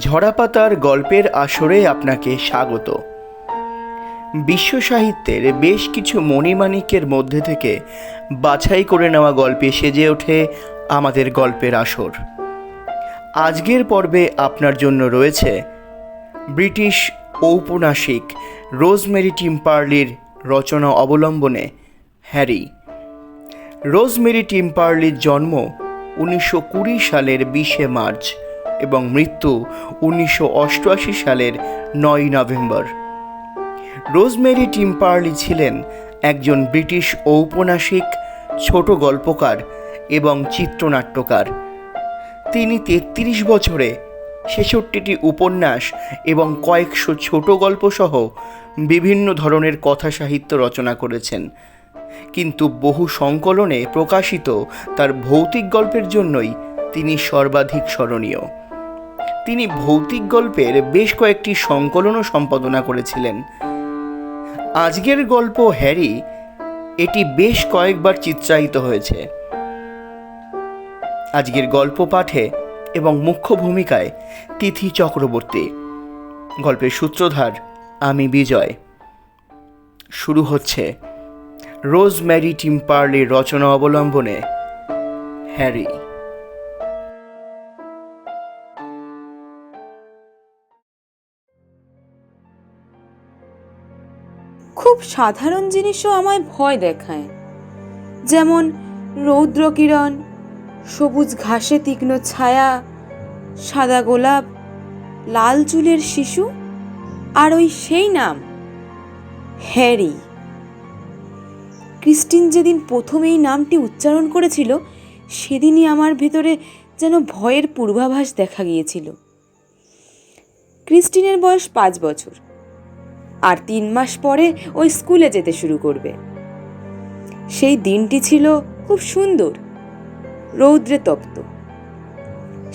ঝরাপাতার গল্পের আসরে আপনাকে স্বাগত। বিশ্ব সাহিত্যের বেশ কিছু মণিমাণিক্যের মধ্যে থেকে বাছাই করে নেওয়া গল্পে সেজে ওঠে আমাদের গল্পের আসর। আজকের পর্বে আপনার জন্য রয়েছে ব্রিটিশ ঔপন্যাসিক রোজমেরি টিম্পারলির রচনা অবলম্বনে হ্যারি। রোজমেরি টিম্পারলির জন্ম 1920 সালের 20শে মার্চ এবং মৃত্যু 1988 সালের 9 নভেম্বর। রোজমেরি টিম্পারলি ছিলেন একজন ব্রিটিশ ঔপন্যাসিক, ছোট গল্পকার এবং চিত্রনাট্যকার। তিনি 33 বছরে 66টি উপন্যাস এবং কয়েকশো ছোট গল্প সহ বিভিন্ন ধরনের কথা সাহিত্য রচনা করেছেন, কিন্তু বহু সংকলনে প্রকাশিত তার ভৌতিক গল্পের জন্যই তিনি সর্বাধিক স্মরণীয়। তিনি ভৌতিক গল্পের বেশ কয়েকটি সংকলনও সম্পাদনা করেছিলেন। আজকের গল্প হ্যারি, এটি বেশ কয়েকবার চিত্রায়িত হয়েছে। আজকের গল্প পাঠে এবং মুখ্য ভূমিকায় তিথি চক্রবর্তী। গল্পের সূত্রধার আমি বিজয়। শুরু হচ্ছে রোজমেরি টিম্পারলির রচনা অবলম্বনে হ্যারি। খুব সাধারণ জিনিসও আমায় ভয় দেখায়, যেমন রৌদ্রকিরণ, সবুজ ঘাসে তীক্ষ্ণ ছায়া, সাদা গোলাপ, লাল চুলের শিশু, আর ওই সেই নাম হ্যারি। ক্রিস্টিন যেদিন প্রথম এই নামটি উচ্চারণ করেছিল, সেদিনই আমার ভেতরে যেন ভয়ের পূর্বাভাস দেখা গিয়েছিল। ক্রিস্টিনের বয়স 5 বছর, আর 3 মাস পরে ওই স্কুলে যেতে শুরু করবে। সেই দিনটি ছিল খুব সুন্দর, রৌদ্রে তপ্ত।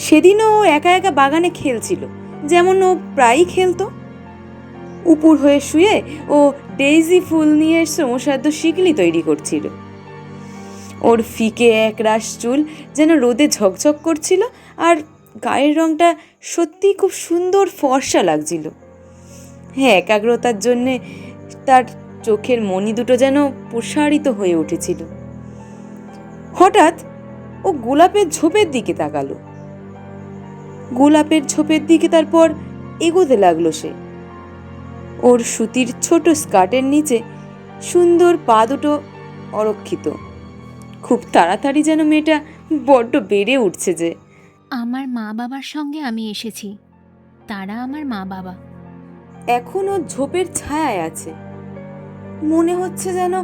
সেদিনও ও একা একা বাগানে খেলছিল, যেমন ও প্রায়ই খেলতো। উপুর হয়ে শুয়ে ও ডেইজি ফুল নিয়ে শ্রমসাধ্য শিকলি তৈরি করছিল। ওর ফিকে একরাশ চুল যেন রোদে ঝকঝক করছিল, আর গায়ের রংটা সত্যিই খুব সুন্দর ফর্সা লাগছিল। হ্যাঁ, একাগ্রতার জন্যে তার চোখের মণি দুটো যেন প্রসারিত হয়ে উঠেছিল। হঠাৎ ও গোলাপের ঝোপের দিকে তাকালো। গোলাপের ঝোপের দিকে তারপর এগোতে লাগলো সে। ওর সুতির ছোট স্কার্টের নিচে সুন্দর পা দুটো অরক্ষিত। খুব তাড়াতাড়ি যেন মেয়েটা বড্ড বেড়ে উঠছে যে। আমার মা বাবার সঙ্গে আমি এসেছি, তারা আমার মা বাবা। এখনো ঝোপের ছায়ায় আছে। মনে হচ্ছে যেন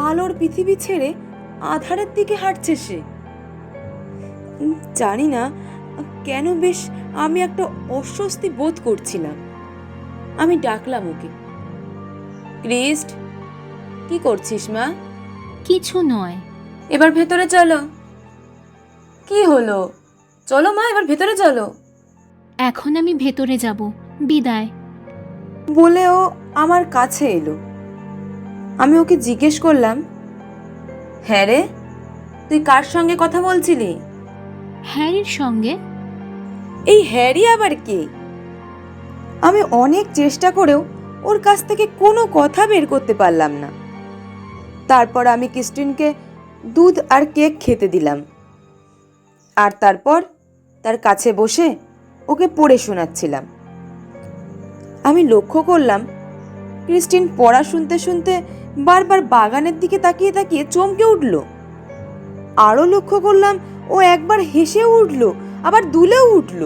আলোর পৃথিবী ছেড়ে আধারের দিকে হাঁটছে সে। জানি না কেন, বেশ আমি একটা অস্বস্তি বোধ করছিলাম। আমি ডাকলাম ওকে। ক্রিস্ট, কি করছিস মা? কিছু নয়। এবার ভেতরে চলো। কি হলো? চলো মা, এবার ভেতরে চলো। এখন আমি ভেতরে যাব, বিদায়। বলে ও আমার কাছে এলো। আমি ওকে জিজ্ঞেস করলাম, হ্যাঁ রে, তুই কার সঙ্গে কথা বলছিলি? হ্যারির সঙ্গে। এই হ্যারি আবার কে? আমি অনেক চেষ্টা করেও ওর কাছ থেকে কোনো কথা বের করতে পারলাম না। তারপর আমি ক্রিস্টিনকে দুধ আর কেক খেতে দিলাম, আর তারপর তার কাছে বসে ওকে পড়ে শোনাচ্ছিলাম। আমি লক্ষ্য করলাম ক্রিস্টিন পড়া শুনতে শুনতে বারবার বাগানের দিকে তাকিয়ে তাকিয়ে চমকে উঠল। আরও লক্ষ্য করলাম ও একবার হেসেও উঠল, আবার দুলেও উঠল।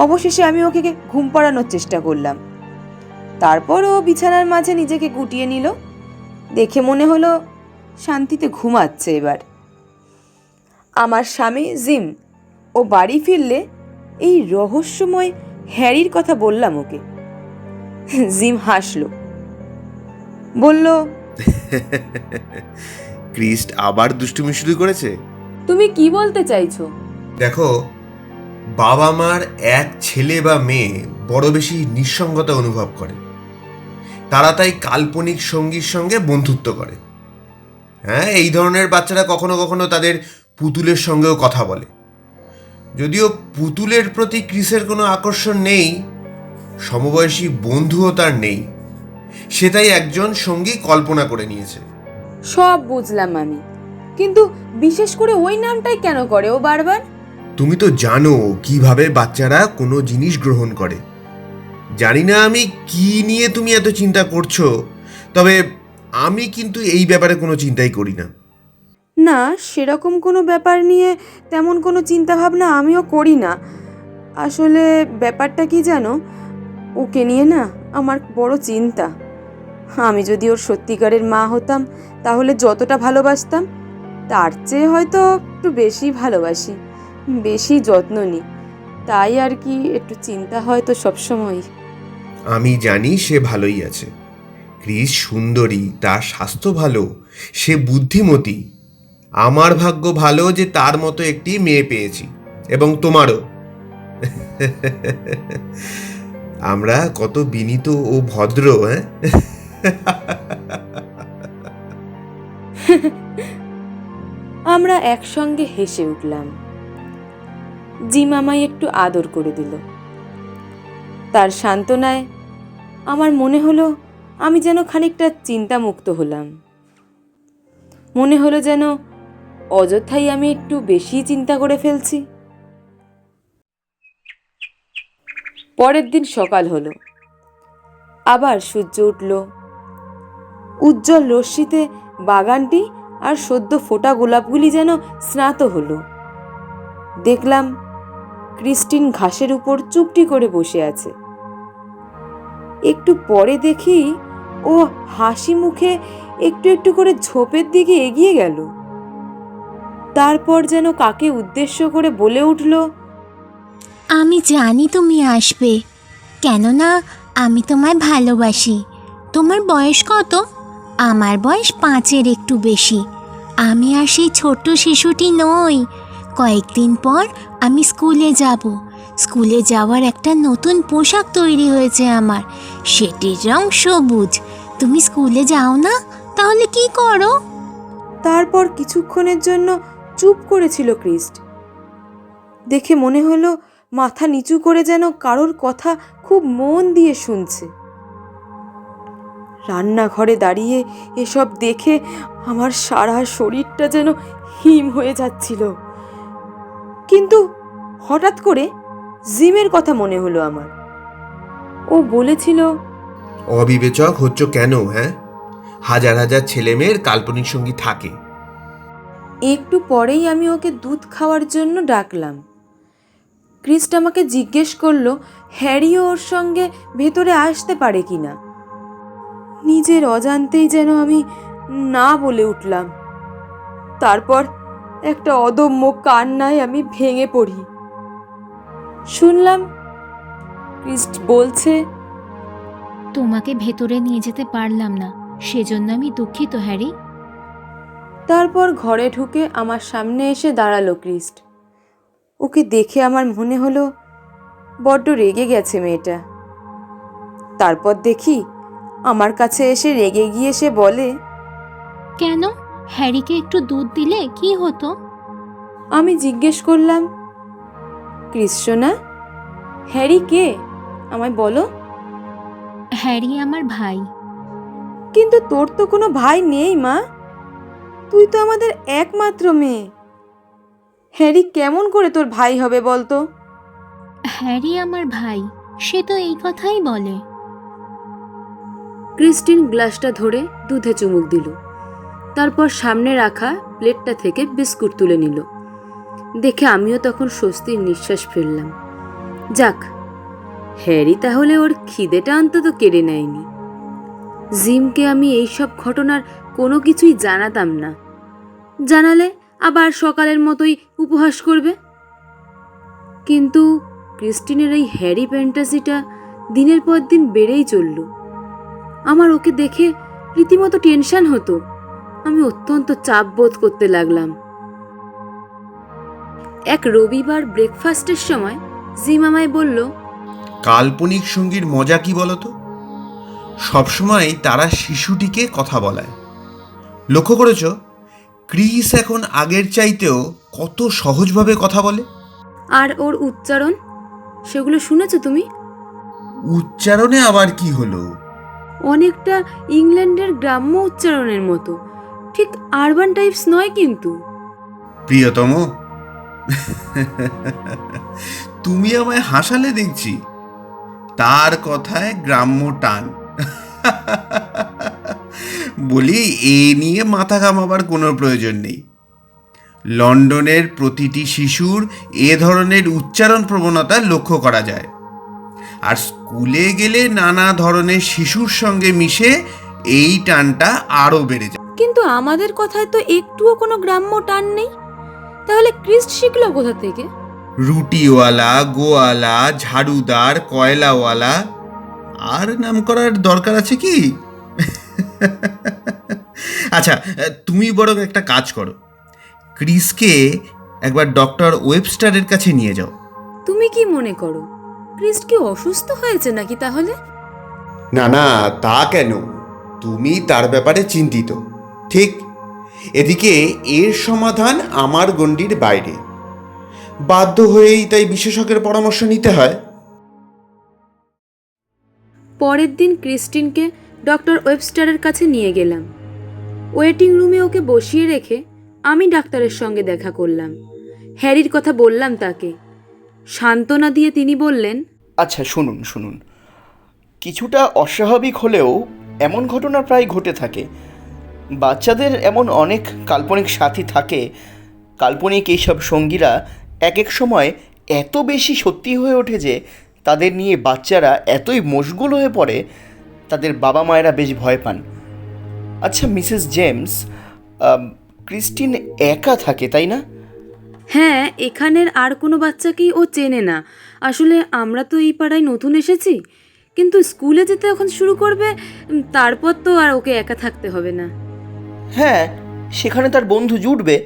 অবশেষে আমি ওকে ঘুম পাড়ানোর চেষ্টা করলাম। তারপর ও বিছানার মাঝে নিজেকে গুটিয়ে নিল। দেখে মনে হলো শান্তিতে ঘুমাচ্ছে এবার। আমার স্বামী জিম ও বাড়ি ফিরলে এই রহস্যময় হ্যারির কথা বললাম ওকে। জিম হাসলো, বলল, ক্রিস্ট আবার দুষ্টুমি শুরু করেছে। তুমি কি বলতে চাইছো? দেখো, বাবা মার এক ছেলে বা মেয়ে বড় বেশি নিঃসঙ্গতা অনুভব করে। তারা তাই কাল্পনিক সঙ্গীর সঙ্গে বন্ধুত্ব করে। হ্যাঁ, এই ধরনের বাচ্চারা কখনো কখনো তাদের পুতুলের সঙ্গেও কথা বলে। যদিও পুতুলের প্রতি ক্রিসের কোনো আকর্ষণ নেই, সমবয়সী বন্ধুও তার নেই, সে তাই একজন সঙ্গী কল্পনা করে নিয়েছে। সব বুঝলাম আমি, কিন্তু বিশেষ করে ওই নামটাই কেন করে ও বারবার? তুমি তো জানো কিভাবে বাচ্চারা কোনো জিনিস গ্রহণ করে। জানি না আমি কি নিয়ে তুমি এত চিন্তা করছো, তবে আমি কিন্তু এই ব্যাপারে কোনো চিন্তাই করি না। না, সেরকম কোনো ব্যাপার নিয়ে তেমন কোনো চিন্তা ভাবনা আমিও করি না। আসলে ব্যাপারটা কি জানো, ওকে নিয়ে না আমার বড় চিন্তা। আমি যদি ওর সত্যিকারের মা হতাম তাহলে যতটা ভালোবাসতাম তার চেয়ে হয়তো একটু বেশি ভালোবাসি, বেশি যত্ন নিই, তাই আর কি একটু চিন্তা হয়তো সবসময়। আমি জানি সে ভালোই আছে। ক্রিস সুন্দরী, তার স্বাস্থ্য ভালো, সে বুদ্ধিমতী। আমার ভাগ্য ভালো যে তার মতো একটি মেয়ে পেয়েছি, এবং তোমারও। আমরা কত বিনীত ও ভদ্র, হ্যাঁ? আমরা একসঙ্গে হেসে উঠলাম। জিম আমায় একটু আদর করে দিল। তার সান্ত্বনায় আমার মনে হলো আমি যেন খানিকটা চিন্তামুক্ত হলাম। মনে হলো যেন অযথাই আমি একটু বেশি চিন্তা করে ফেলছি। পরের দিন সকাল হলো, আবার সূর্য উঠল। উজ্জ্বল রশ্মিতে বাগানটি আর সদ্য ফোটা গোলাপগুলি যেন স্নাত হলো। দেখলাম ক্রিস্টিন ঘাসের উপর চুপটি করে বসে আছে। একটু পরে দেখি ও হাসি মুখে একটু একটু করে ঝোপের দিকে এগিয়ে গেল। তারপর যেন কাকে উদ্দেশ্য করে বলে উঠল, আমি জানি তুমি আসবে, কেননা আমি তোমায় ভালোবাসি। তোমার বয়স কত? আমার বয়স 5-এর একটু বেশি। আমি আর সেই ছোট্ট শিশুটি নই। কয়েকদিন পর আমি স্কুলে যাব। স্কুলে যাওয়ার একটা নতুন পোশাক তৈরি হয়েছে আমার, সেটির রং সবুজ। তুমি স্কুলে যাও না? তাহলে কি করো? তারপর কিছুক্ষণের জন্য চুপ করেছিল ক্রিস্ট। দেখে মনে হলো মাথা নিচু করে যেন কারোর কথা খুব মন দিয়ে শুনছে। রান্নাঘরে দাঁড়িয়ে এসব দেখে আমার সারা শরীরটা যেন হিম হয়ে যাচ্ছিল। কিন্তু হঠাৎ করে জিমের কথা মনে হলো আমার। ও বলেছিল, অবিবেচক হচ্ছ কেন, হ্যাঁ? হাজার হাজার ছেলে মেয়ের কাল্পনিক সঙ্গী থাকে। একটু পরেই আমি ওকে দুধ খাওয়ার জন্য ডাকলাম। ক্রিস্ট আমাকে জিজ্ঞেস করলো হ্যারিও ওর সঙ্গে ভেতরে আসতে পারে কিনা। নিজের অজান্তেই যেন আমি না বলে উঠলাম। তারপর একটা অদম্য কান্নায় আমি ভেঙে পড়ি। শুনলাম ক্রিস্ট বলছে, তোমাকে ভেতরে নিয়ে যেতে পারলাম না, সেজন্য আমি দুঃখিত হ্যারি। তারপর ঘরে ঢুকে আমার সামনে এসে দাঁড়ালো ক্রিস্ট। ওকে দেখে আমার মনে হলো বড্ড রেগে গেছে মেয়েটা। তারপর দেখি আমার কাছে এসে রেগে গিয়ে সে বলে, কেন? হ্যারিকে একটু দুধ দিলে কি হতো? আমি জিজ্ঞেস করলাম, ক্রিস সোনা, হ্যারি কে? আমায় বলো। হ্যারি আমার ভাই। কিন্তু তোর তো কোনো ভাই নেই মা, তুই তো আমাদের একমাত্র মেয়ে। হ্যারি কেমন করে তোর ভাই হবে বলতো? হ্যারি আমার ভাই, সে তো এই কথাই বলে। ক্রিস্টিন গ্লাসটা ধরে দুধে চুমুক দিল। তারপর সামনে রাখা প্লেটটা থেকে বিস্কুট তুলে নিল। দেখে আমিও তখন স্বস্তির নিঃশ্বাস ফেললাম। যাক, হ্যারি তাহলে ওর খিদেটা অন্তত কেড়ে নেয়নি। জিমকে আমি এইসব ঘটনার কোনো কিছুই জানাতাম না, জানালে আবার সকালের মতোই উপহাস করবে। কিন্তু ক্রিস্টিনের এই হ্যারি ফ্যান্টাসিটা দিনের পর দিন বেড়েই চলল। আমার ওকে দেখে রীতিমতো টেনশন হতো। আমি অত্যন্ত চাপ বোধ করতে লাগলাম। এক রবিবার ব্রেকফাস্টের সময় জিম আমায় বলল, কাল্পনিক সঙ্গীর মজা কি বলতো? সবসময় তারা শিশুটিকে কথা বলায়। লক্ষ্য করেছ ক্রিস এখন আগের চাইতেও কত সহজভাবে কথা বলে? আর ওর উচ্চারণ, সেগুলো শুনেছো তুমি? উচ্চারণে আবার কি হলো? অনেকটা ইংল্যান্ডের গ্রাম্য উচ্চারণের মতো, ঠিক আরবান টাইপস নয় কিন্তু। প্রিয়তম, তুমি আমায় হাসালে দেখছি। তার কথায় গ্রাম্য টান। বলি, এ নিয়ে মাথা ঘামাবার কোনো প্রয়োজন নেই। লন্ডনের প্রতিটি শিশুর এ ধরনের উচ্চারণ প্রবণতা লক্ষ্য করা যায়, আর স্কুলে গেলে নানা ধরনের শিশুর সঙ্গে মিশে এই টানটা আরও বেড়ে যায়। কিন্তু আমাদের কথায় তো একটুও কোনো গ্রাম্য টান নেই, তাহলে ক্রিস্ট শিখলো কোথা থেকে? রুটিওয়ালা, গোয়ালা, ঝাড়ুদার, কয়লাওয়ালা, আর নাম করার দরকার আছে কি? আচ্ছা, তুমি বরং একটা কাজ করো, ক্রিসকে একবার ডক্টর ওয়েবস্টারের কাছে নিয়ে যাও। তুমি কি মনে করো ক্রিস্ট কি অসুস্থ হয়েছে নাকি তাহলে? না না, তা কেন? তুমি তার ব্যাপারে চিন্তিত, ঠিক। এদিকে এর সমাধান আমার গণ্ডির বাইরে, বাধ্য হয়েই তাই বিশেষজ্ঞের পরামর্শ নিতে হয়। পরের দিন ক্রিস্টিনকে ডক্টর ওয়েবস্টারের কাছে নিয়ে গেলাম। ওয়েটিং রুমে ওকে বসিয়ে রেখে আমি ডাক্তারের সঙ্গে দেখা করলাম। হ্যারির কথা বললাম তাকে। সান্ত্বনা দিয়ে তিনি বললেন, আচ্ছা শুনুন শুনুন, কিছুটা অস্বাভাবিক হলেও এমন ঘটনা প্রায় ঘটে থাকে। বাচ্চাদের এমন অনেক কাল্পনিক সাথী থাকে, কাল্পনিক এইসব সঙ্গীরা এক এক সময় এত বেশি সত্যি হয়ে ওঠে যে তাদের নিয়ে বাচ্চারা এতই মশগুল হয়ে পড়ে, তাদের বাবা মায়েরা বেশ ভয় পান। আচ্ছা মিসেস জেমস, ক্রিস্টিন একা থাকে তাই না? হ্যাঁ, এখানের আর কোনো বাচ্চাকেই ও চেনে না। আসলে আমরা তো এই পাড়ায় নতুন এসেছি, কিন্তু স্কুলে যেতে এখন শুরু করবে, তারপর তো আর ওকে একা থাকতে হবে না। হ্যাঁ, সেখানে তার বন্ধু জুটবে।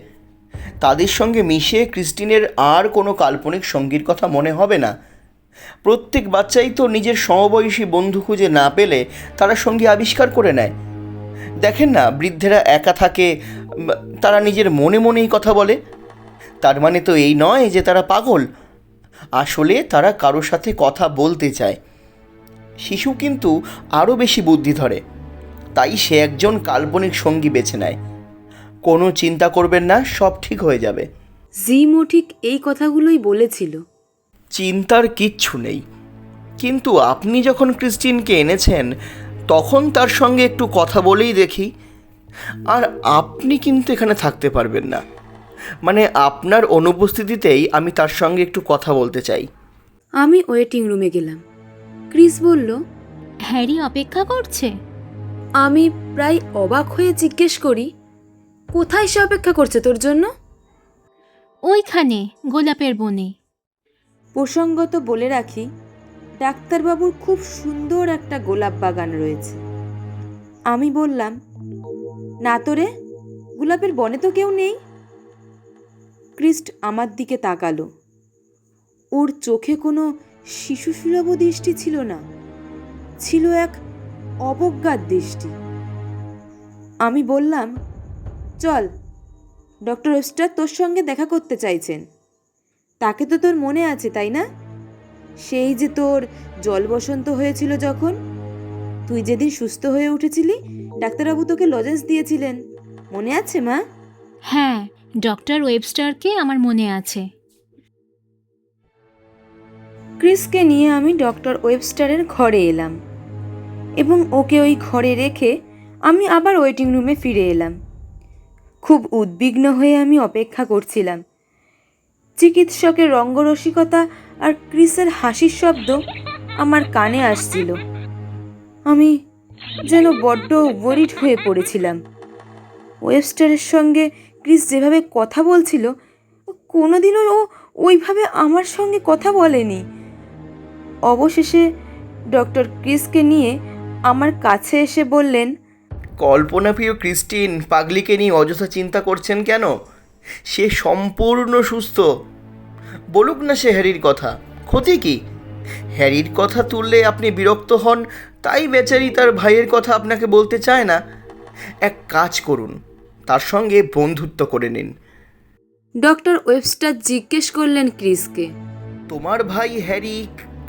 তাদের সঙ্গে মিশে ক্রিস্টিনের আর কোনো কাল্পনিক সঙ্গীর কথা মনে হবে না। প্রত্যেক বাচ্চাই তো নিজের সমবয়সী বন্ধু খুঁজে না পেলে তারা সঙ্গী আবিষ্কার করে নেয়। দেখেন না, বৃদ্ধেরা একা থাকে, তারা নিজের মনে মনেই কথা বলে। তার মানে তো এই নয় যে তারা পাগল, আসলে তারা কারো সাথে কথা বলতে চায়। শিশু কিন্তু আরও বেশি বুদ্ধি ধরে, তাই সে একজন কাল্পনিক সঙ্গী বেছে নেয়। কোনো চিন্তা করবেন না, সব ঠিক হয়ে যাবে। জিমও ঠিক এই কথাগুলোই বলেছিল। চিন্তার কিচ্ছু নেই, কিন্তু আপনি যখন ক্রিস্টিনকে এনেছেন তখন তার সঙ্গে একটু কথা বলেই দেখি। আর আপনি কিন্তু এখানে থাকতে পারবেন না, মানে আপনার অনুপস্থিতিতেই আমি তার সঙ্গে একটু কথা বলতে চাই। আমি ওয়েটিং রুমে গেলাম। ক্রিস বলল, হ্যারি অপেক্ষা করছে। আমি প্রায় অবাক হয়ে জিজ্ঞেস করি, কোথায় সে অপেক্ষা করছে তোর জন্য? ওইখানে গোলাপের বনে। প্রসঙ্গত বলে রাখি, ডাক্তারবাবুর খুব সুন্দর একটা গোলাপ বাগান রয়েছে। আমি বললাম, না তো রে, গোলাপের বনে তো কেউ নেই। ক্রিস্ট আমার দিকে তাকালো। ওর চোখে কোনো শিশুসুলভ দৃষ্টি ছিল না, ছিল এক অবজ্ঞার দৃষ্টি। আমি বললাম, চল, ডক্টর ওয়েবস্টার তোর সঙ্গে দেখা করতে চাইছেন। তাকে তো তোর মনে আছে তাই না? সেই যে তোর জল বসন্ত হয়েছিল যখন, তুই যেদিন সুস্থ হয়ে উঠেছিলি, ডাক্তারবাবু তোকে লজেন্স দিয়েছিলেন, মনে আছে মা? হ্যাঁ, ডক্টর ওয়েবস্টারকে আমার মনে আছে। ক্রিসকে নিয়ে আমি ডক্টর ওয়েবস্টারের ঘরে এলাম এবং ওকে ওই ঘরে রেখে আমি আবার ওয়েটিং রুমে ফিরে এলাম। খুব উদ্বিগ্ন হয়ে আমি অপেক্ষা করছিলাম। চিকিৎসকের রঙ্গরসিকতা আর ক্রিসের হাসির শব্দ আমার কানে আসছিল। আমি যেন বড্ড ওয়ারিড হয়ে পড়েছিলাম। ওয়েবস্টারের সঙ্গে ক্রিস যেভাবে কথা বলছিল, কোনোদিনও ও ওইভাবে আমার সঙ্গে কথা বলেনি। অবশেষে ডক্টর ক্রিসকে নিয়ে আমার কাছে এসে বললেন, কল্পনাপ্রিয় ক্রিস্টিন পাগলিকে নিয়ে অযথা চিন্তা করছেন কেন? সে সম্পূর্ণ সুস্থ। বলুক না সে হ্যারির কথা, ক্ষতি কি? হ্যারির কথা তুললে আপনি বিরক্ত হন, তাই বেচারি তার ভাইয়ের কথা আপনাকে বলতে চায় না। এক কাজ করুন, তার সঙ্গে বন্ধুত্ব করে নিন। ডক্টর ওয়েবস্টার জিজ্ঞেস করলেন ক্রিসকে। তোমার ভাই হ্যারি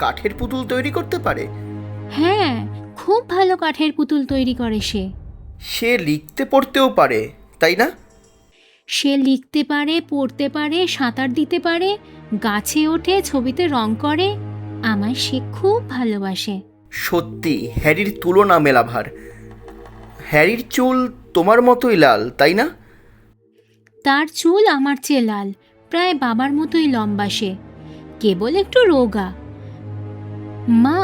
কাঠের পুতুল তৈরি করতে পারে? হ্যাঁ, খুব ভালো কাঠের পুতুল তৈরি করে সে। সে লিখতে পড়তেও পারে, তাই না? সে লিখতে পারে, পড়তে পারে, সাঁতার দিতে পারে, গাছে ওঠে, ছবিতে রং করে। আমায় সে খুব ভালোবাসে। সত্যি হ্যারির তুলনা মেলাভার। হ্যারির চুল তোমার মতোই লাল, তাই না? তার চুল আমার চেয়ে লাল, প্রায় বাবার মতোই লম্বা সে, কেবল একটু রোগা। মা,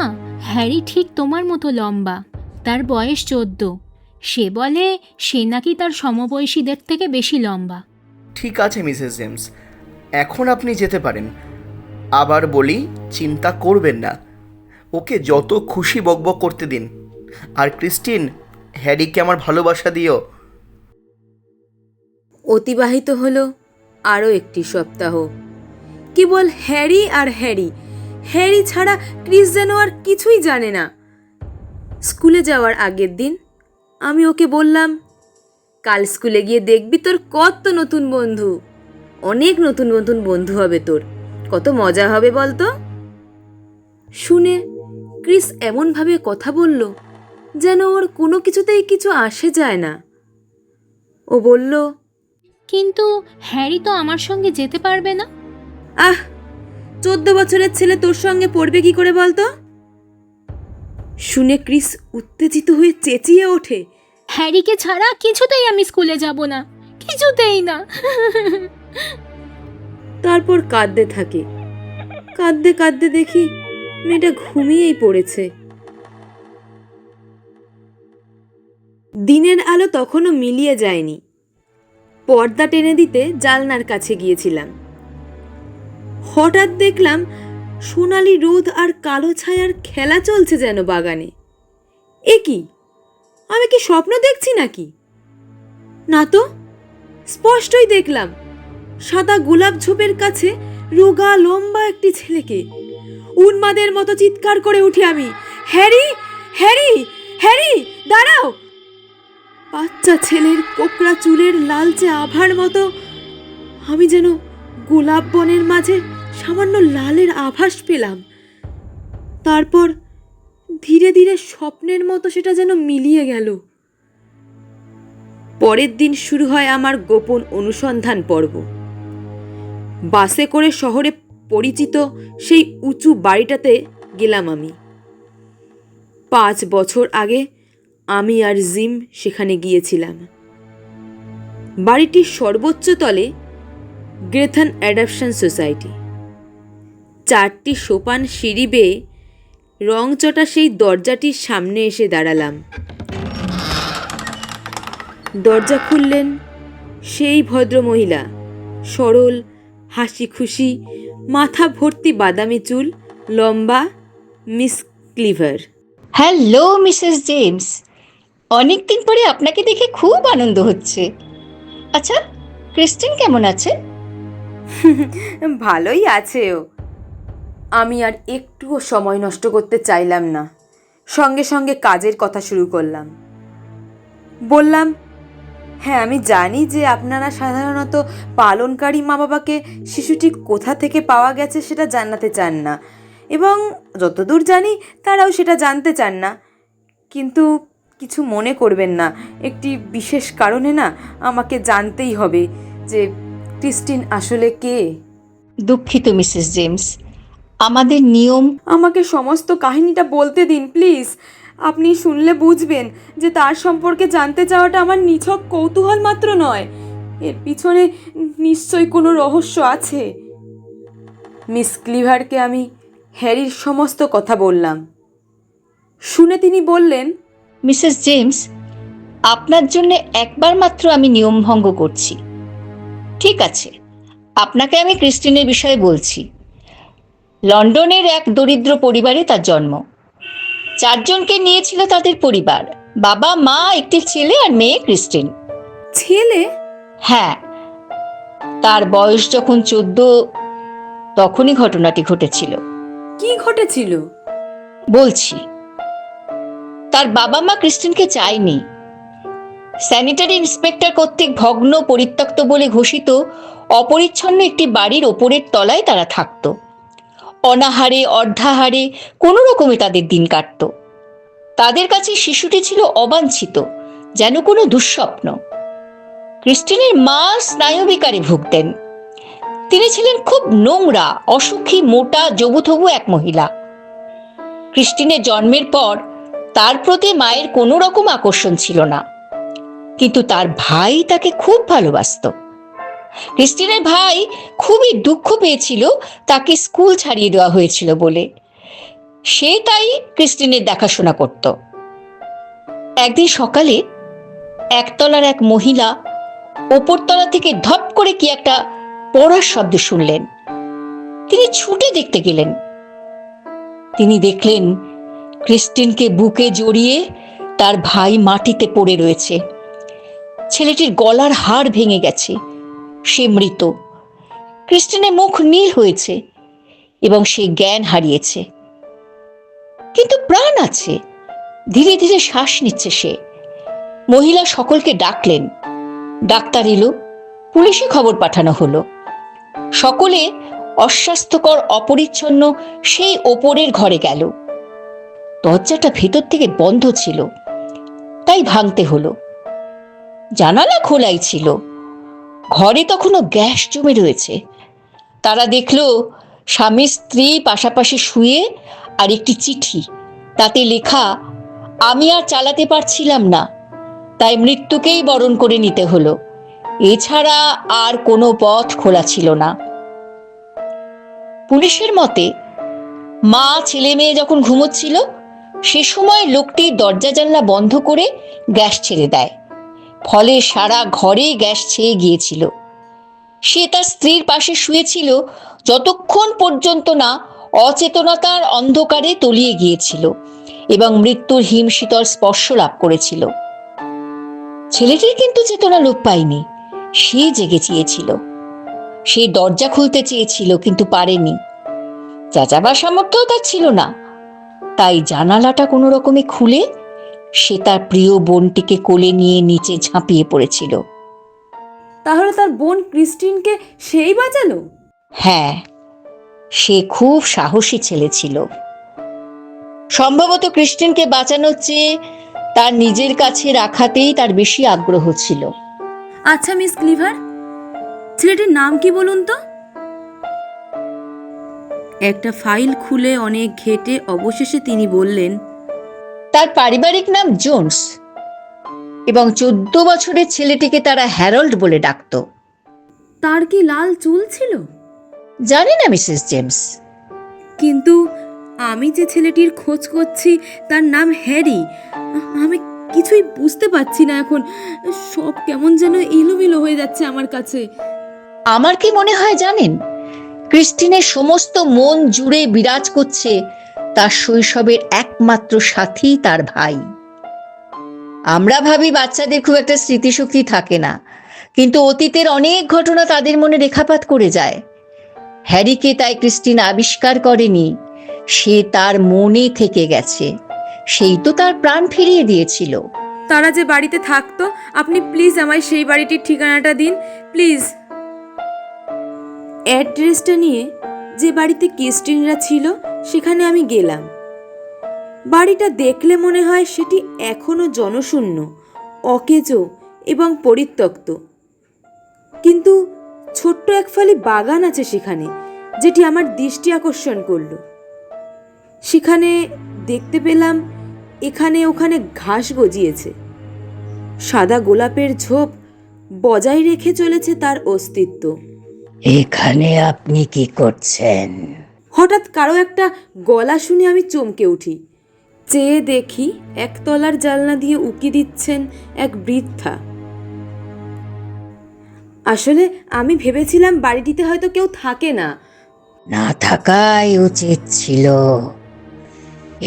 হ্যারি ঠিক তোমার মতো লম্বা। তার বয়স 14। সে বলে সে নাকি তার সমবয়সীদের থেকে বেশি লম্বা। ঠিক আছে মিসেস জেমস, এখন আপনি যেতে পারেন। আবার বলি, চিন্তা করবেন না, ওকে যত খুশি বকবক করতে দিন। আর ক্রিস্টিন, হ্যারিকে আমার ভালোবাসা দিও। অতিবাহিত হলো আরও একটি সপ্তাহ। কেবল হ্যারি আর হ্যারি। হ্যারি ছাড়া ক্রিস যেন আর কিছুই জানে না। স্কুলে যাওয়ার আগের দিন আমি ওকে বললাম, কাল স্কুলে গিয়ে দেখবি তোর কত নতুন বন্ধু, অনেক নতুন নতুন বন্ধু হবে তোর, কত মজা হবে বলতো। শুনে ক্রিস এমনভাবে কথা বলল যেন ওর কোনো কিছুতেই কিছু আসে যায় না। ও বলল, কিন্তু হ্যারি তো আমার সঙ্গে যেতে পারবে না। আহ, 14 বছরের ছেলে তোর সঙ্গে পড়বে কি করে বলতো। শুনে ক্রিস উত্তেজিত হয়ে চেঁচিয়ে ওঠে, হ্যারিকে ছাড়া কিছুতেই আমি স্কুলে যাব না, কিছুতেই না। তারপর কাঁদতে থাকে। কাঁদতে কাঁদতে দেখি মেয়েটা ঘুমিয়েই পড়েছে। দিনের আলো তখনও মিলিয়ে যায়নি। পর্দা টেনে দিতে জালনার কাছে গিয়েছিলাম। হঠাৎ দেখলাম সোনালি রোদ আর কালো ছায়ার খেলা চলছে যেন বাগানে। এ কি, আমি কি স্বপ্ন দেখছি নাকি? না তো, স্পষ্টই দেখলাম সাদা গোলাপ ঝোপের কাছে রোগা লম্বা একটি ছেলেকে। উন্মাদের মতো চিৎকার করে উঠি আমি, হ্যারি, হ্যারি, হ্যারি, দাঁড়াও! বাচ্চা ছেলের কোকড়া চুলের লালচে আভার মতো আমি যেন গোলাপ বনের মাঝে সামান্য লালের আভাস পেলাম। তারপর ধীরে ধীরে স্বপ্নের মতো সেটা যেন মিলিয়ে গেল। পরের দিন শুরু হয় আমার গোপন অনুসন্ধান পর্ব। বাসে করে শহরে পরিচিত সেই উঁচু বাড়িটাতে গেলাম আমি। 5 বছর আগে আমি আর জিম সেখানে গিয়েছিলাম। বাড়িটির সর্বোচ্চ তলে গ্রেথান অ্যাডপশন সোসাইটি। 4টি সোপান সিঁড়ি বেয়ে রংচটা সেই দরজাটির সামনে এসে দাঁড়ালাম। দরজা খুললেন সেই ভদ্রমহিলা, সরল, হাসি খুশি, মাথা ভর্তি বাদামি চুল, লম্বা, miss clever. Hello Mrs James, অনেক দিন পরে আপনাকে দেখে খুব আনন্দ হচ্ছে। আচ্ছা, ক্রিস্টিন কেমন আছে? ভালোই আছে ও। আমি আর একটুও সময় নষ্ট করতে চাইলাম না। সঙ্গে সঙ্গে কাজের কথা শুরু করলাম। বললাম, হ্যাঁ, আমি জানি যে আপনারা সাধারণত পালনকারী মা বাবাকে শিশুটি কোথা থেকে পাওয়া গেছে সেটা জানাতে চান না, এবং যতদূর জানি তারাও সেটা জানতে চান না। কিন্তু কিছু মনে করবেন না, একটি বিশেষ কারণে না আমাকে জানতেই হবে যে ক্রিস্টিন আসলে কে। দুঃখিত মিসেস জেমস, আমাদের নিয়ম। আমাকে সমস্ত কাহিনীটা বলতে দিন প্লিজ। আপনি শুনলে বুঝবেন যে তার সম্পর্কে জানতে চাওয়াটা আমার নিছক কৌতূহল মাত্র নয়, এর পিছনে নিশ্চয়ই কোনো রহস্য আছে। মিস ক্লিভারকে আমি হ্যারির সমস্ত কথা বললাম। শুনে তিনি বললেন, মিসেস জেমস, আপনার জন্য একবার মাত্র আমি নিয়ম ভঙ্গ করছি। ঠিক আছে, আপনাকে আমি ক্রিস্টিনের বিষয়ে বলছি। লন্ডনের এক দরিদ্র পরিবারে তার জন্ম। 4 জনকে নিয়েছিল তাদের পরিবার, বাবা, মা, একটি ছেলে আর মেয়ে ক্রিস্টিন। ছেলে? হ্যাঁ, তার বয়স যখন 14 তখনই ঘটনাটি ঘটেছিল। কি ঘটেছিল? বলছি, তার বাবা মা ক্রিস্টিনকে চায়নি। স্যানিটারি ইন্সপেক্টর কর্তৃক ভগ্ন পরিত্যক্ত বলে ঘোষিত অপরিচ্ছন্ন একটি বাড়ির ওপরের তলায় তারা থাকত। অনাহারে অর্ধাহারে কোনো রকমে তাদের দিন কাটত। তাদের কাছে শিশুটি ছিল অবাঞ্ছিত, যেন কোনো দুঃস্বপ্ন। ক্রিস্টিনের মা স্নায়ুবিকারে ভুগতেন। তিনি ছিলেন খুব নোংরা, অসুখী, মোটা, জবুথবু এক মহিলা। ক্রিস্টিনের জন্মের পর তার প্রতি মায়ের কোনো রকম আকর্ষণ ছিল না, কিন্তু তার ভাই তাকে খুব ভালোবাসত। ক্রিস্টিনের ভাই খুবই দুঃখ পেয়েছিল তাকে স্কুল ছাড়িয়ে দেওয়া হয়েছিল বলে। সে তাই ক্রিস্টিনের দেখাশোনা করত। একদিন সকালে একতলার এক মহিলা ওপরতলা থেকে ধপ করে কি একটা পড়ার শব্দ শুনলেন। তিনি ছুটে দেখতে গেলেন। তিনি দেখলেন ক্রিস্টিনকে বুকে জড়িয়ে তার ভাই মাটিতে পড়ে রয়েছে। ছেলেটির গলার হাড় ভেঙে গেছে, সে মৃত। ক্রিস্টিনের মুখ নীল হয়েছে এবং সে জ্ঞান হারিয়েছে, কিন্তু প্রাণ আছে, ধীরে ধীরে শ্বাস নিচ্ছে সে। মহিলা সকলকে ডাকলেন। ডাক্তার এলো, পুলিশে খবর পাঠানো হলো। সকলে অস্বাস্থ্যকর অপরিচ্ছন্ন সেই ওপরের ঘরে গেল। দরজাটা ভেতর থেকে বন্ধ ছিল, তাই ভাঙতে হলো। জানালা খোলাই ছিল। ঘরে তখনও গ্যাস জমে রয়েছে। তারা দেখল স্বামী স্ত্রী পাশাপাশি শুয়ে, আর একটি চিঠি, তাতে লেখা, আমি আর চালাতে পারছিলাম না, তাই মৃত্যুকেই বরণ করে নিতে হলো। এছাড়া আর কোনো পথ খোলা ছিল না। পুলিশের মতে মা ছেলে মেয়ে যখন ঘুমোচ্ছিল সে সময় লোকটি দরজা জানলা বন্ধ করে গ্যাস ছেড়ে দেয়। ফলে সারা ঘরে গ্যাস ছেয়ে গিয়েছিল। সে তার স্ত্রীর পাশে শুয়েছিল যতক্ষণ পর্যন্ত না অচেতনতার অন্ধকারে তলিয়ে গিয়েছিল এবং মৃত্যুর হিমশীতল স্পর্শ লাভ করেছিল। ছেলেটির কিন্তু চেতনা লোপ পায়নি। সে জেগে চেয়েছিল, সে দরজা খুলতে চেয়েছিল, কিন্তু পারেনি। চেঁচাবার সামর্থ্যও তার ছিল না। তাই জানালাটা কোনো রকমে খুলে সে তার প্রিয় বোনটিকে কোলে নিয়ে নিচে ঝাঁপিয়ে পড়েছিল। তাহলে তার বোন ক্রিস্টিনকে সেই বাঁচালো? হ্যাঁ, সে খুব সাহসী ছেলে ছিল। সম্ভবত ক্রিস্টিনকে বাঁচানোর চেয়ে তার নিজের কাছে রাখাতেই তার বেশি আগ্রহ ছিল। আচ্ছা মিস ক্লিভার, ছেলেটির নাম কি বলুন তো? একটা ফাইল খুলে অনেক ঘেটে অবশেষে তিনি বললেন, তার পারিবারিক নাম জোন্স এবং 14 বছরের ছেলেটিকে তারা হ্যারল্ড বলে ডাকত। তার কি লাল চুল ছিল? জানি না মিসেস জেমস। কিন্তু আমি যে ছেলেটির খোঁজ করছি তার নাম হ্যারি। আমি কিছুই বুঝতে পারছি না এখন। সব কেমন যেন এলোমেলো হয়ে যাচ্ছে আমার কাছে। আমার কি মনে হয় জানেন, ক্রিস্টিনের সমস্ত মন জুড়ে বিরাজ করছে তার শৈশবের একমাত্র সাথী, তার ভাই। আমরা ভাবি বাচ্চাদের খুব একটা স্মৃতিশক্তি থাকে না, কিন্তু অতীতের অনেক ঘটনা তাদের মনে রেখাপাত করে যায়। হ্যারিকে তাই ক্রিস্টিন আবিষ্কার করেনি, সে তার মনে থেকে গেছে। সেই তো তার প্রাণ ফিরিয়ে দিয়েছিল। তারা যে বাড়িতে থাকতো, আপনি প্লিজ আমায় সেই বাড়িটির ঠিকানাটা দিন প্লিজ। অ্যাড্রেসটা নিয়ে যে বাড়িতে ক্রিস্টিনরা ছিল সেখানে আমি গেলাম। বাড়িটা দেখলে মনে হয় সেটি এখনো জনশূন্য, অকেজো এবং পরিত্যক্ত। কিন্তু ছোট্ট এক ফালি বাগান আছে সেখানে, যেটি আমার দৃষ্টি আকর্ষণ করলো। সেখানে দেখতে পেলাম এখানে ওখানে ঘাস গজিয়েছে। সাদা গোলাপের ঝোপ বজায় রেখে চলেছে তার অস্তিত্ব। এখানে আপনি কি করছেন? হঠাৎ কারো একটা গলা শুনে আমি চমকে উঠি। চেয়ে দেখি একতলার জানলা দিয়ে উকি দিচ্ছেন এক বৃদ্ধা। আসলে আমি ভেবেছিলাম বাড়িটিতে হয়তো কেউ থাকে না। না থাকাই উচিত ছিল।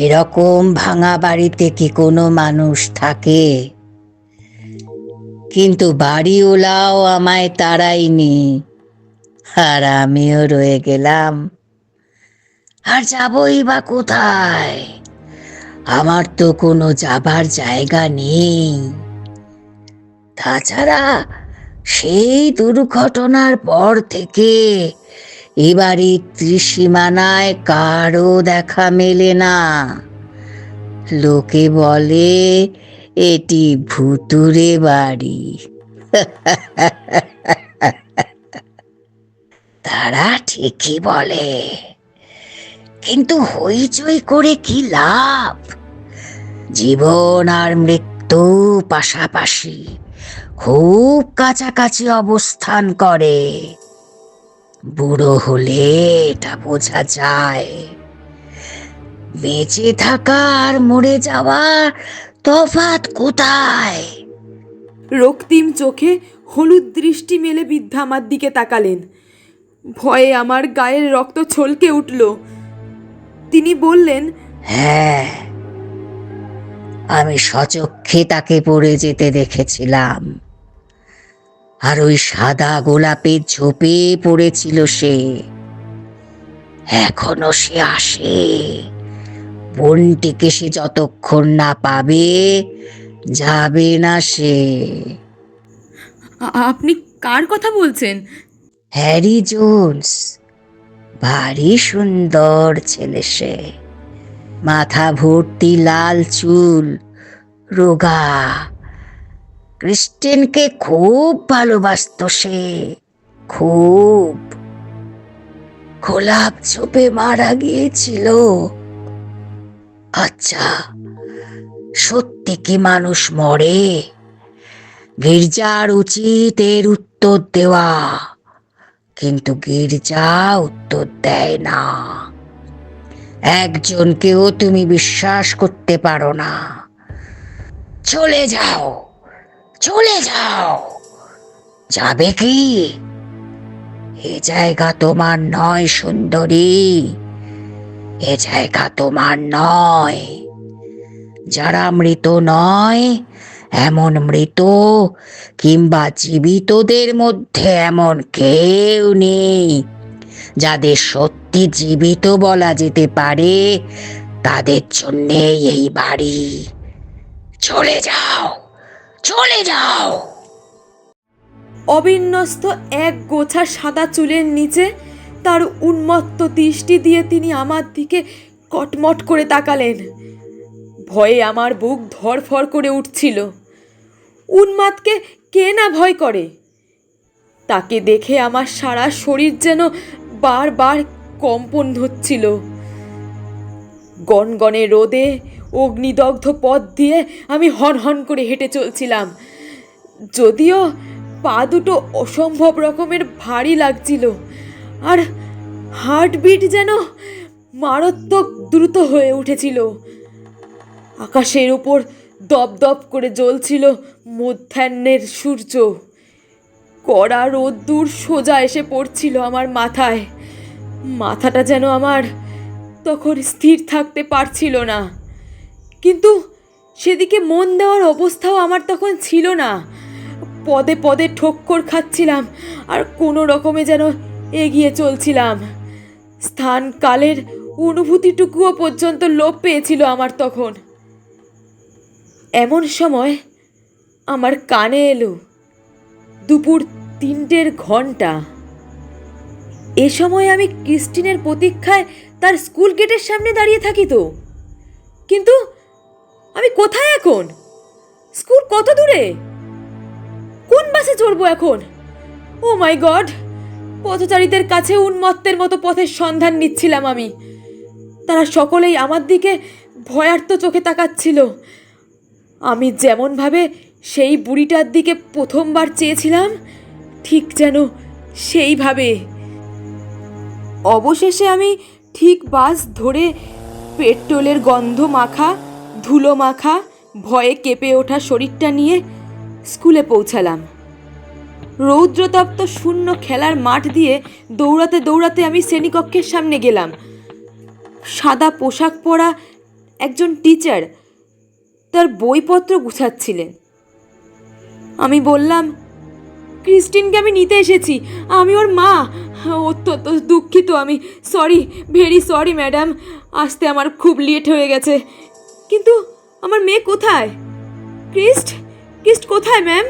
এরকম ভাঙা বাড়িতে কি কোনো মানুষ থাকে? কিন্তু বাড়িওয়ালাও আমায় তাড়ায়নি, আর আমিও রয়ে গেলাম। আর যাবই বা কোথায়? আমার তো কোনো যাবার জায়গা নেই। তাছাড়া সেই দুর্ঘটনার পর থেকে এবারে ত্রিসীমানায় কারও দেখা মেলে না। লোকে বলে এটি ভুতুরে বাড়ি। তারা ঠিকই বলে, কিন্তু হইচই করে কি লাভ? জীবন আর মৃত্যু পাশাপাশি, খুব কাছাকাছি অবস্থান করে। বুড়ো হলে এটা বোঝা যায়। বেঁচে থাকা আর মরে যাওয়া তফাৎ কোথায়? রক্তিম চোখে হলুদ দৃষ্টি মেলে বৃদ্ধা আমার দিকে তাকালেন। ভয়ে আমার গায়ের রক্ত ছলকে উঠল। তিনি বললেন, হ্যাঁ, আমি সচক্ষে তাকে পড়ে যেতে দেখেছিলাম। আর ওই সাদা গোলাপের ঝোপে পড়েছিল সে। এখনো সে আসে। বোনটিকে সে যতক্ষণ না পাবে যাবে না সে। আপনি কার কথা বলছেন? হ্যারি জোন্স, ভারী সুন্দর ছেলে সে। মাথা ভর্তি লাল চুল, রোগা। ক্রিস্টিনকে খুব ভালোবাসতো সে, খুব। গোলাপ ঝোপে মারা গিয়েছিল। আচ্ছা, সত্যি কি মানুষ মরে? গির্জার উচিত এর উত্তর দেওয়া, কিন্তু গির্জা উত্তর দেয় না। একজনকেও তুমি বিশ্বাস করতে পারো না। চলে যাও, চলে যাও। যাবে কি? এ জায়গা তোমার নয় সুন্দরী, এ জায়গা তোমার নয়। যারা মৃত নয়, এমন মৃত কিংবা জীবিতদের মধ্যে এমন কেউ নেই যাদের সত্যি জীবিত বলা যেতে পারে, তাদের জন্যে এই বাড়ি। চলে যাও, চলে যাও। অবিন্যস্ত এক গোছা সাদা চুলের নিচে তার উন্মত্ত দৃষ্টি দিয়ে তিনি আমার দিকে কটমট করে তাকালেন। ভয়ে আমার বুক ধড়ফড় করে উঠছিল। উন্মাদকে কে না ভয় করে? তাকে দেখে আমার সারা শরীর যেন বারবার কম্পন হচ্ছিল। গনগনে রোদে অগ্নিদগ্ধ পথ দিয়ে আমি হনহন করে হেঁটে চলছিলাম। যদিও পা দুটো অসম্ভব রকমের ভারী লাগছিল, আর হার্টবিট যেন মারাত্মক দ্রুত হয়ে উঠেছিল। আকাশের উপর দপদপ করে জ্বলছিল মধ্যাহ্নের সূর্য। কড়া রোদ্দুর সোজা এসে পড়ছিল আমার মাথায়। মাথাটা যেন আমার তখন স্থির থাকতে পারছিল না, কিন্তু সেদিকে মন দেওয়ার অবস্থাও আমার তখন ছিল না। পদে পদে ঠক্কর খাচ্ছিলাম আর কোনো রকমে যেন এগিয়ে চলছিলাম। স্থান কালের অনুভূতিটুকুও পর্যন্ত লোপ পেয়েছিল আমার তখন। এমন সময় আমার কানে এলো দুপুর 3টের ঘন্টা। এ সময় আমি ক্রিস্টিনের প্রতীক্ষায় তার স্কুল গেটের সামনে দাঁড়িয়ে থাকি তো, কিন্তু আমি কোথায় এখন? স্কুল কত দূরে? কোন বাসে চড়বো এখন? ও মাই গড! পথচারীদের কাছে উন্মত্তের মতো পথের সন্ধান নিচ্ছিলাম আমি। তারা সকলেই আমার দিকে ভয়ার্ত চোখে তাকাচ্ছিল। আমি যেমনভাবে সেই বুড়িটার দিকে প্রথমবার চেয়েছিলাম, ঠিক যেন সেইভাবে। অবশেষে আমি ঠিক বাস ধরে পেট্রোলের গন্ধ মাখা, ধুলো মাখা, ভয়ে কেঁপে ওঠা শরীরটা নিয়ে স্কুলে পৌঁছালাম। রৌদ্রতপ্ত শূন্য খেলার মাঠ দিয়ে দৌড়াতে দৌড়াতে আমি শ্রেণীকক্ষের সামনে গেলাম। সাদা পোশাক পরা একজন টিচার তার বইপত্র গুছাচ্ছিলেন। আমি বললাম, ক্রিস্টিনকে আমি নিতে এসেছি, আমি ওর মা। অত্যন্ত দুঃখিত আমি, সরি, ভেরি সরি ম্যাডাম, আসতে আমার খুব লেট হয়ে গেছে। কিন্তু আমার মেয়ে কোথায়? ক্রিস্ট কোথায় ম্যাম?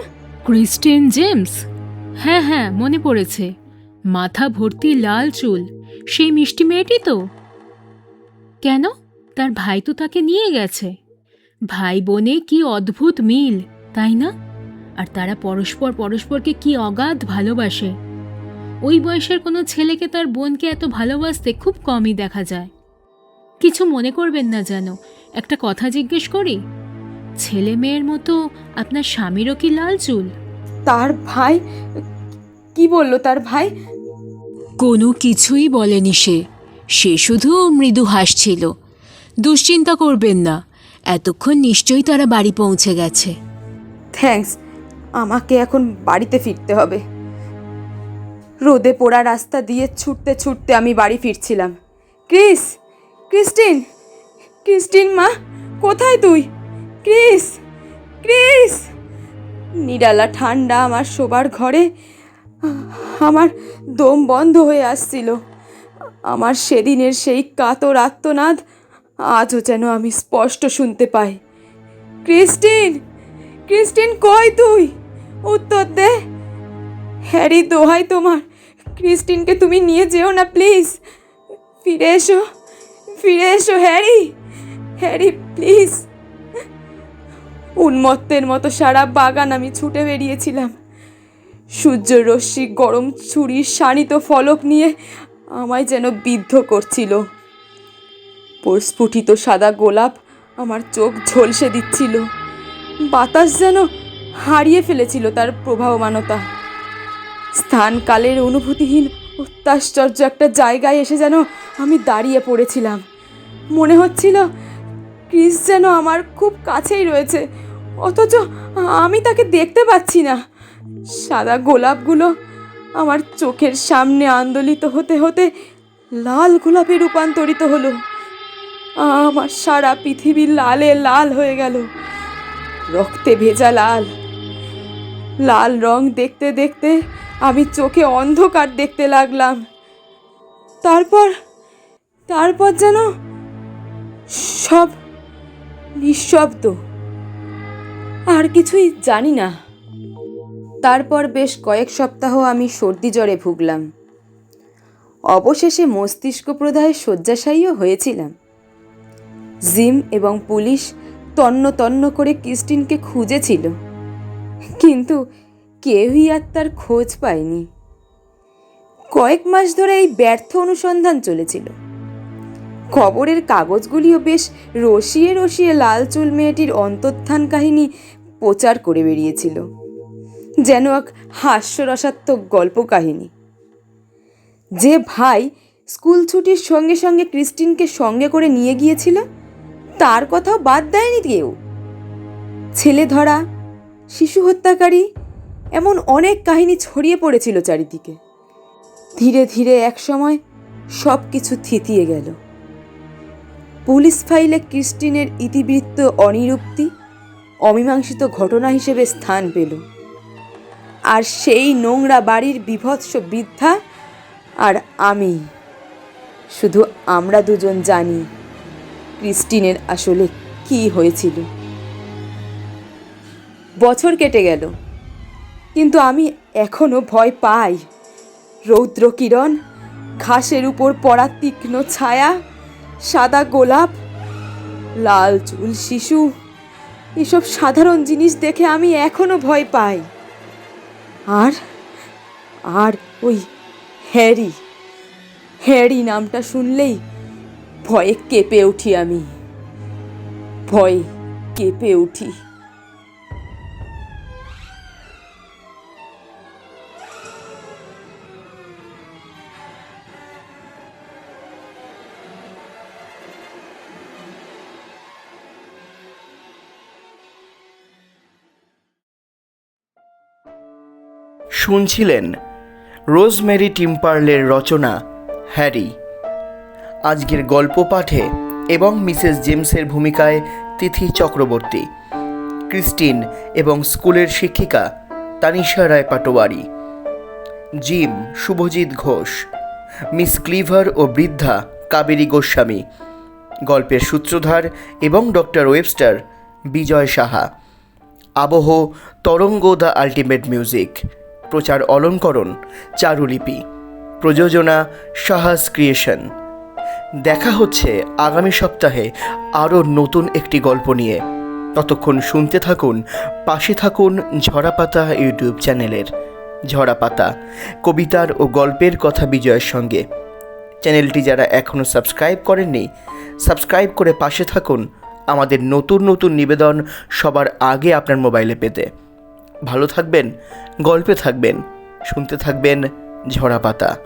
Christine James? হ্যাঁ হ্যাঁ, মনে পড়েছে। মাথা ভর্তি লাল চুল, সেই মিষ্টি মেয়েটি তো। কেন, তার ভাই তো তাকে নিয়ে গেছে। ভাই বোনে কি অদ্ভুত মিল, তাই না? আর তারা পরস্পরকে কি অগাধ ভালোবাসে। ওই বয়সের কোনো ছেলেকে তার বোনকে এত ভালোবাসতে খুব কমই দেখা যায়। কিছু মনে করবেন না যেন, একটা কথা জিজ্ঞেস করি, ছেলে মেয়ের মতো আপনার স্বামীরও কি লাল চুল? তার ভাই? কি বললো তার ভাই? কোনো কিছুই বলেনি সে, সে শুধু মৃদু হাসছিল। দুশ্চিন্তা করবেন না, এতক্ষণ নিশ্চয়ই তারা বাড়ি পৌঁছে গেছে। থ্যাঙ্কস, আমাকে এখন বাড়িতে ফিরতে হবে। রোদে পোড়া রাস্তা দিয়ে ছুটতে ছুটতে আমি বাড়ি ফিরছিলাম। ক্রিস্টিন মা, কোথায় তুই? ক্রিস। নিরালা ঠান্ডা আমার শোবার ঘরে, আমার দম বন্ধ হয়ে আসছিল। আমার সেদিনের সেই কাতর আর্তনাদ আজও যেন আমি স্পষ্ট শুনতে পাই। ক্রিস্টিন, কই তুই? উত্তর দে। হ্যারি, দোহাই তোমার, ক্রিস্টিনকে তুমি নিয়ে যেও না প্লিজ। ফিরে এসো হ্যারি প্লিজ। উন্মত্তের মতো সারা বাগান আমি ছুটে বেরিয়েছিলাম। সূর্যের রশ্মি গরম ছুরির শানিত ফলক নিয়ে আমায় যেন বিদ্ধ করছিল। স্ফুটিত সাদা গোলাপ আমার চোখ ঝলসে দিচ্ছিল। বাতাস যেন হারিয়ে ফেলেছিল তার প্রবাহমানতা। স্থানকালের অনুভূতিহীন অত্যাশ্চর্য একটা জায়গায় এসে যেন আমি দাঁড়িয়ে পড়েছিলাম। মনে হচ্ছিল ক্রিস যেন আমার খুব কাছেই রয়েছে, অথচ আমি তাকে দেখতে পাচ্ছি না। সাদা গোলাপগুলো আমার চোখের সামনে আন্দোলিত হতে হতে লাল গোলাপে রূপান্তরিত হলো। আমার সারা পৃথিবী লালে লাল হয়ে গেল, রক্তে ভেজা লাল রং দেখতে দেখতে আমি চোখে অন্ধকার দেখতে লাগলাম। তারপর যেন সব নিঃশব্দ, আর কিছুই জানি না। তারপর বেশ কয়েক সপ্তাহ আমি সর্দি জ্বরে ভুগলাম। অবশেষে মস্তিষ্ক প্রদাহে শয্যাশায়ীও হয়েছিলাম। জিম এবং পুলিশ তন্ন করে ক্রিস্টিনকে খুঁজেছিল, কিন্তু কেউই আর তার খোঁজ পায়নি। কয়েক মাস ধরে এই ব্যর্থ অনুসন্ধান চলেছিল। খবরের কাগজগুলিও বেশ রসিয়ে লাল চুল মেয়েটির অন্তর্ধান কাহিনী প্রচার করে বেরিয়েছিল, যেন এক হাস্যরসাত্মক গল্প কাহিনী। যে ভাই স্কুল ছুটির সঙ্গে সঙ্গে ক্রিস্টিনকে সঙ্গে করে নিয়ে গিয়েছিল, তার কথাও বাদ দেয়নি কেউ। ছেলে ধরা, শিশু হত্যাকারী, এমন অনেক কাহিনী ছড়িয়ে পড়েছিল চারিদিকে। ধীরে ধীরে একসময় সব কিছু থিতিয়ে গেল। পুলিশ ফাইলে ক্রিস্টিনের ইতিবৃত্ত অনিরুক্তি অমীমাংসিত ঘটনা হিসেবে স্থান পেল। আর সেই নোংরা বাড়ির বিভৎস বৃদ্ধা আর আমি, শুধু আমরা দুজন জানি ক্রিস্টিনের আসলে কি হয়েছিল। বছর কেটে গেল, কিন্তু আমি এখনো ভয় পাই। রৌদ্র কিরণ, ঘাসের উপর পড়া তীক্ষ্ণ ছায়া, সাদা গোলাপ, লাল চুল শিশু, এসব সাধারণ জিনিস দেখে আমি এখনো ভয় পাই। আর ওই হ্যারি নামটা শুনলেই ভয়ে কেঁপে উঠি। শুনছিলেন রোজমেরি টিম্পারলের রচনা হ্যারি। আজকের গল্প পাঠে এবং মিসেস জেমসের ভূমিকায় তিথি চক্রবর্তী, ক্রিস্টিন এবং স্কুলের শিক্ষিকা Tanisha Roy Patowari, Jim Subhajit Ghosh, miss Cleaver ও বৃদ্ধা কাবেরী গোস্বামী, গল্পের সূত্রধার এবং ডক্টর ওয়েবস্টার বিজয় সাহা। আবহ তরঙ্গ দ্য আল্টিমেট মিউজিক, প্রচার অলঙ্করণ চারুলিপি, প্রযোজনা সাহাস ক্রিয়েশন। দেখা হচ্ছে আগামী সপ্তাহে আরও নতুন একটি গল্প নিয়ে। ততক্ষণ শুনতে থাকুন, পাশে থাকুন ঝরাপাতা ইউটিউব চ্যানেলের। ঝরাপাতা, কবিতার ও গল্পের কথা বিজয়ের সঙ্গে। চ্যানেলটি যারা এখনও সাবস্ক্রাইব করেননি, সাবস্ক্রাইব করে পাশে থাকুন আমাদের নতুন নতুন নিবেদন সবার আগে আপনার মোবাইলে পেতে। ভালো থাকবেন, গল্পে থাকবেন, শুনতে থাকবেন ঝরাপাতা।